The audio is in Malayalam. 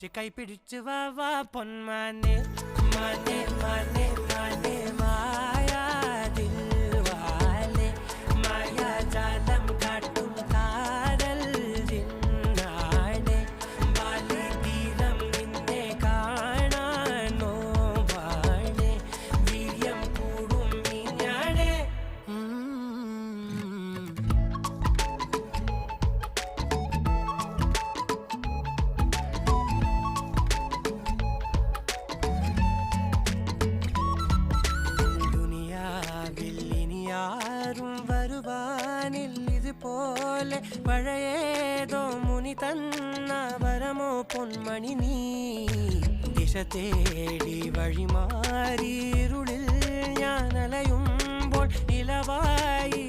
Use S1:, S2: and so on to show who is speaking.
S1: കൈപിടിച്ചു വാ പൊന്മാനെ മാനെ മാനെ മാനെ മായാതിൽ വാലെ മായാജാലം കാട്ടും കാതൽ ജിന്നാടെ ബാലി തീരം നിന്നെ കാണാനോ വാടെ വീര്യം കൂടും മീഞ്ഞാടെ ും വരുവാനിൽ ഇതുപോലെ പഴയേതോ മുനി തന്ന വരമോ പൊന്മണി നീ ദിശ തേടി വഴിമാറിയിരുളിൽ ഞാൻ അലയുമ്പോൾ ഇലവായി